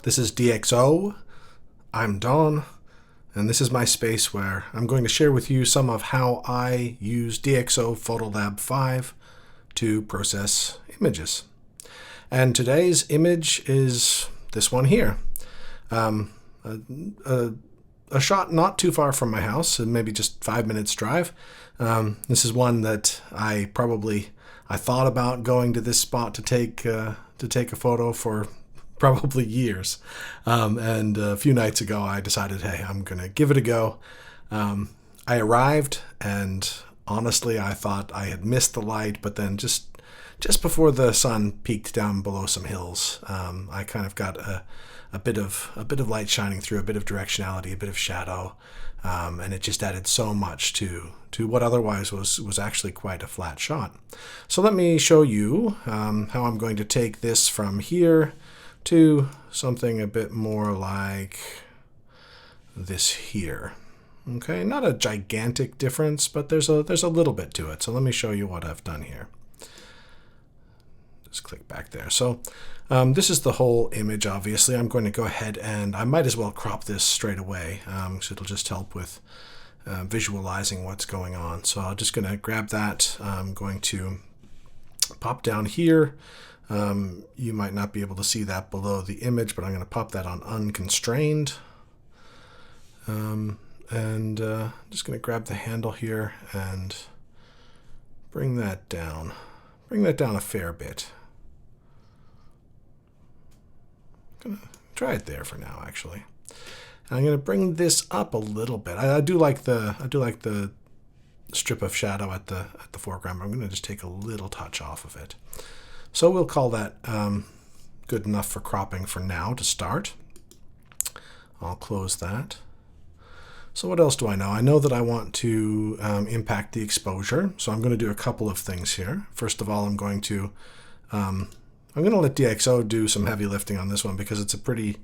This is DxO. I'm Don, and this is my space where I'm going to share with you some of how I use DxO Photolab 5 to process images. And today's image is this one here. A shot not too far from my house, maybe just 5 minutes drive. This is one that I thought about going to this spot to take a photo for probably years. And a few nights ago I decided, hey, I'm gonna give it a go. I arrived, and honestly I thought I had missed the light, but then just before the sun peaked down below some hills, I kind of got a bit of light shining through, a bit of directionality, a bit of shadow, and it just added so much to what otherwise was actually quite a flat shot. So let me show you how I'm going to take this from here to something a bit more like this here. Okay, not a gigantic difference, but there's a little bit to it. So let me show you what I've done here. Just click back there. So this is the whole image, obviously. I'm going to go ahead and I might as well crop this straight away, so it'll just help with visualizing what's going on. So I'm just going to grab that. I'm going to pop down here. You might not be able to see that below the image, but I'm going to pop that on unconstrained. And just going to grab the handle here and bring that down. Bring that down a fair bit. I'm going to try it there for now, actually. And I'm going to bring this up a little bit. I do like the strip of shadow at the foreground, but I'm going to just take a little touch off of it. So we'll call that good enough for cropping for now to start. I'll close that. So what else do I know? I know that I want to impact the exposure, so I'm going to do a couple of things here. First of all, I'm going to let DxO do some heavy lifting on this one, because it's a pretty,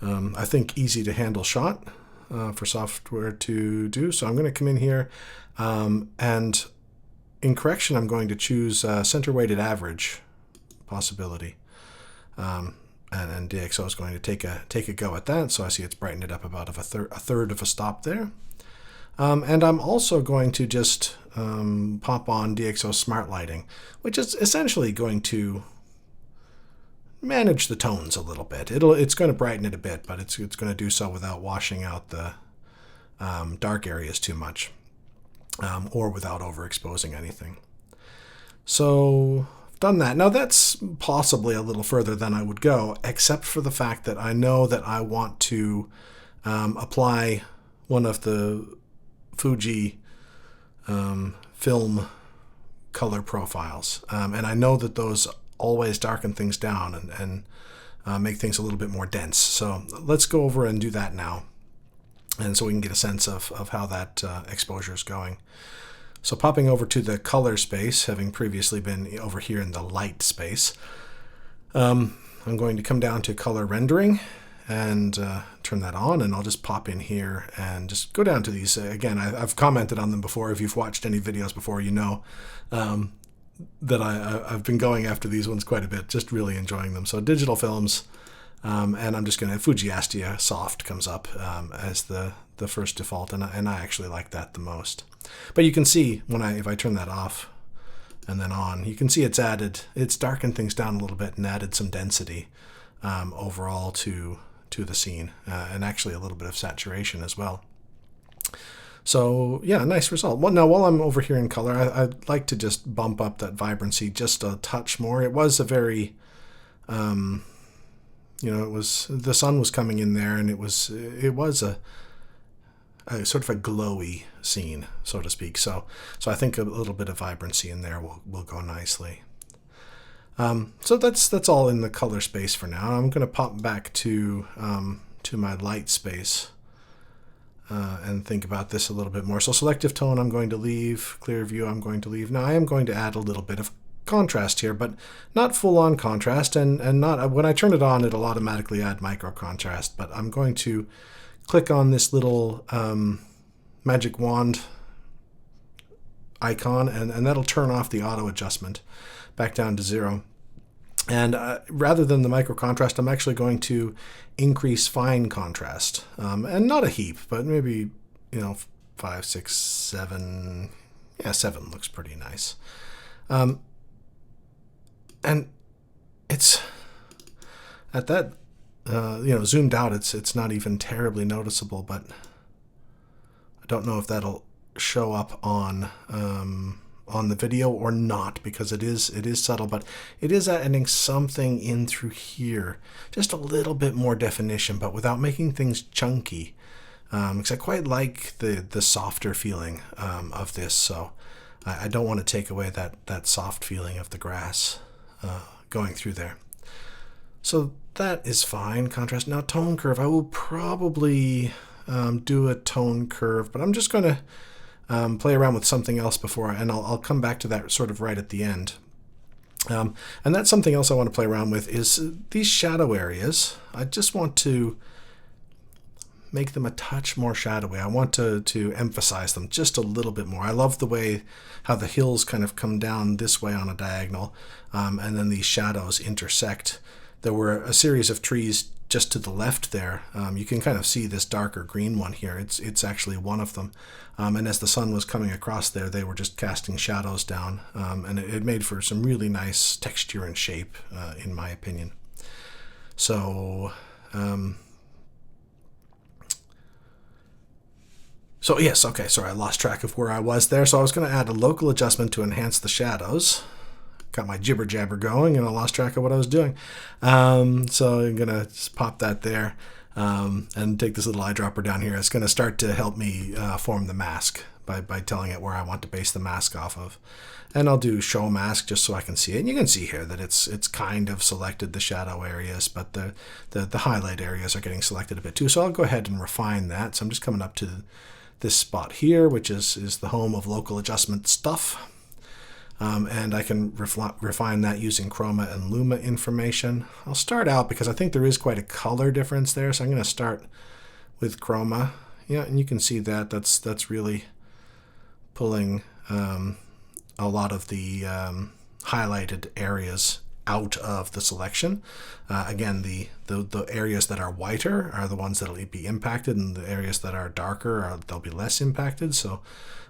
I think, easy to handle shot for software to do. So I'm going to come in here, and in correction, I'm going to choose center weighted average possibility. And DxO is going to take a go at that. So I see it's brightened it up about a third of a stop there. And I'm also going to just pop on DxO Smart Lighting, which is essentially going to manage the tones a little bit. It's going to brighten it a bit, but it's going to do so without washing out the dark areas too much, or without overexposing anything. So done that. Now that's possibly a little further than I would go, except for the fact that I know that I want to apply one of the Fuji film color profiles, and I know that those always darken things down and make things a little bit more dense. So let's go over and do that now, and so we can get a sense of how that exposure is going. So popping over to the color space, having previously been over here in the light space, I'm going to come down to color rendering and turn that on, and I'll just pop in here and just go down to these. Again, I've commented on them before. If you've watched any videos before, you know that I've been going after these ones quite a bit, just really enjoying them. So digital films, and I'm just going to, Fuji Astia Soft comes up as the first default, and I actually like that the most. But you can see if I turn that off and then on, you can see it's darkened things down a little bit and added some density overall to the scene, and actually a little bit of saturation as well. So yeah, nice result. Well, now while I'm over here in color, I'd like to just bump up that vibrancy just a touch more. It was a very, the sun was coming in there, and it was a sort of a glowy scene, so to speak. So I think a little bit of vibrancy in there will go nicely. So that's all in the color space for now. I'm going to pop back to my light space and think about this a little bit more. So selective tone I'm going to leave, clear view I'm going to leave. Now I am going to add a little bit of contrast here, but not full-on contrast, and not when I turn it on it'll automatically add micro contrast, but I'm going to click on this little magic wand icon, and that'll turn off the auto adjustment back down to 0. And rather than the micro contrast, I'm actually going to increase fine contrast, and not a heap, but maybe, 5, 6, 7. Yeah, 7 looks pretty nice. And it's at that, zoomed out, it's not even terribly noticeable, but I don't know if that'll show up on the video or not, because it is subtle, but it is adding something in through here, just a little bit more definition, but without making things chunky. Because I quite like the softer feeling of this, so I don't want to take away that soft feeling of the grass going through there. So that is fine. Contrast. Now tone curve, I will probably do a tone curve, but I'm just going to play around with something else before, and I'll come back to that sort of right at the end. And that's something else I want to play around with is these shadow areas. I just want to make them a touch more shadowy. I want to emphasize them just a little bit more. I love the way how the hills kind of come down this way on a diagonal, and then these shadows intersect. There were a series of trees just to the left there. You can kind of see this darker green one here. It's actually one of them. And as the sun was coming across there, they were just casting shadows down. And it made for some really nice texture and shape, in my opinion. So yes, okay, sorry, I lost track of where I was there. So I was going to add a local adjustment to enhance the shadows. Got my jibber jabber going, and I lost track of what I was doing. So I'm going to just pop that there, and take this little eyedropper down here. It's going to start to help me form the mask by telling it where I want to base the mask off of. And I'll do show mask just so I can see it. And you can see here that it's kind of selected the shadow areas, but the highlight areas are getting selected a bit too. So I'll go ahead and refine that. So I'm just coming up to this spot here, which is the home of local adjustment stuff. And I can refine that using chroma and luma information. I'll start out because I think there is quite a color difference there, so I'm going to start with chroma. Yeah, and you can see that's really pulling a lot of the highlighted areas out of the selection. Again, the areas that are whiter are the ones that will be impacted, and the areas that are darker they'll be less impacted. So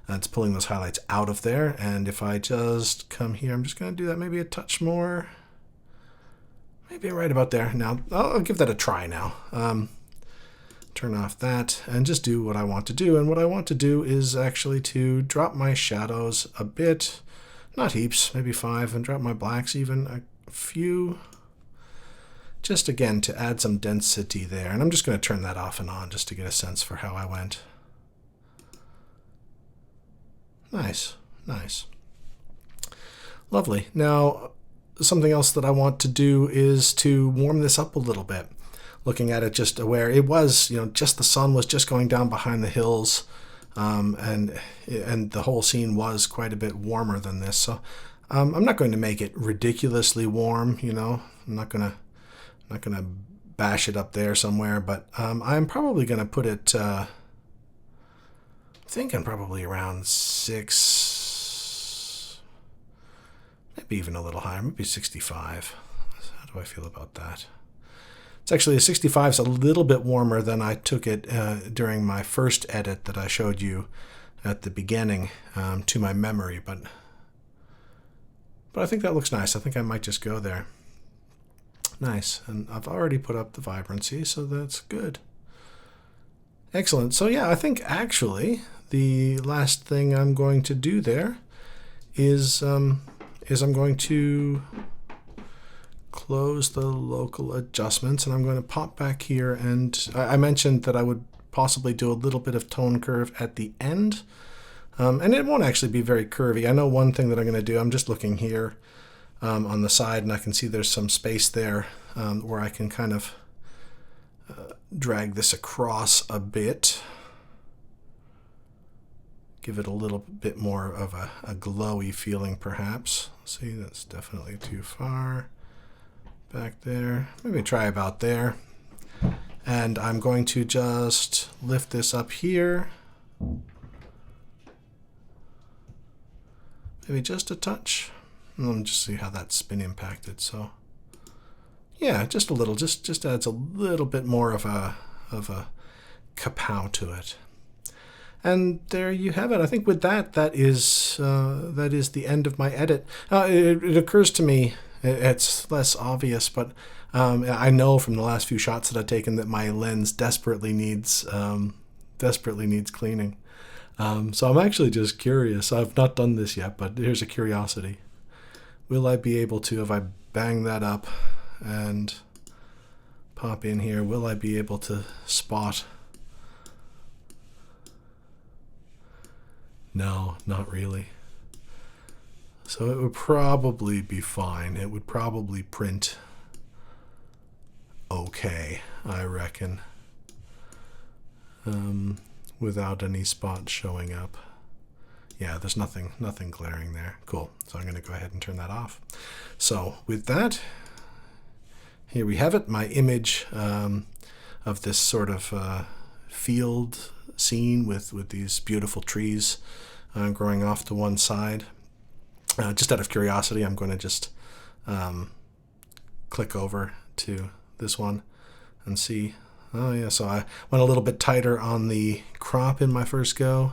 it's pulling those highlights out of there. And if I just come here, I'm just going to do that maybe a touch more. Maybe right about there. Now, I'll give that a try now. Turn off that and just do what I want to do. And what I want to do is actually to drop my shadows a bit, not heaps, maybe 5, and drop my blacks even a few. Just again to add some density there. And I'm just going to turn that off and on just to get a sense for how I went. Nice, nice. Lovely. Now, something else that I want to do is to warm this up a little bit. Looking at it just where it was, just the sun was just going down behind the hills, and the whole scene was quite a bit warmer than this. So I'm not going to make it ridiculously warm, I'm not gonna bash it up there somewhere, but I'm probably gonna put it. Thinking probably around 6, maybe even a little higher, maybe 65. How do I feel about that? It's actually 65 is a little bit warmer than I took it during my first edit that I showed you at the beginning to my memory, but I think that looks nice. I think I might just go there. Nice, and I've already put up the vibrancy, so that's good. Excellent. So yeah, I think actually the last thing I'm going to do there is I'm going to close the local adjustments, and I'm going to pop back here, and I mentioned that I would possibly do a little bit of tone curve at the end, and it won't actually be very curvy. I know one thing that I'm going to do, I'm just looking here on the side, and I can see there's some space there where I can kind of drag this across a bit, give it a little bit more of a glowy feeling perhaps. See, that's definitely too far back there. Maybe try about there. And I'm going to just lift this up here, maybe just a touch, and let me just see how that's been impacted. So Yeah, just a little, just adds a little bit more of a kapow to it. And there you have it. I think with that, that is the end of my edit. It occurs to me, it's less obvious, but I know from the last few shots that I've taken that my lens desperately needs cleaning. So I'm actually just curious. I've not done this yet, but here's a curiosity. Will I be able to, if I bang that up and pop in here, will I be able to spot? No, not really. So it would probably be fine. It would probably print okay, I reckon, without any spots showing up. Yeah, there's nothing glaring there. Cool. So I'm going to go ahead and turn that off. So with that, here we have it, my image of this sort of field scene with these beautiful trees growing off to one side. Just out of curiosity, I'm going to just click over to this one and see. Oh yeah, so I went a little bit tighter on the crop in my first go.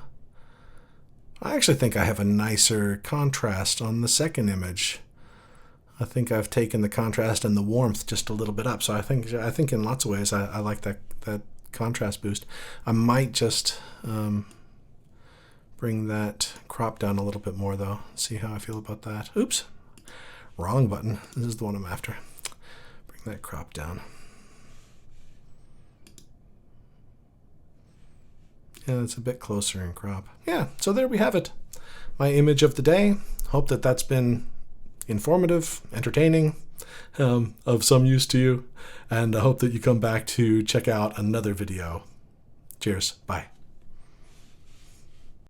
I actually think I have a nicer contrast on the second image. I think I've taken the contrast and the warmth just a little bit up. So I think in lots of ways I like that contrast boost. I might just bring that crop down a little bit more though. See how I feel about that. Oops, wrong button. This is the one I'm after. Bring that crop down. Yeah, it's a bit closer in crop. Yeah, so there we have it. My image of the day. Hope that that's been informative, entertaining, of some use to you. And I hope that you come back to check out another video. Cheers. Bye.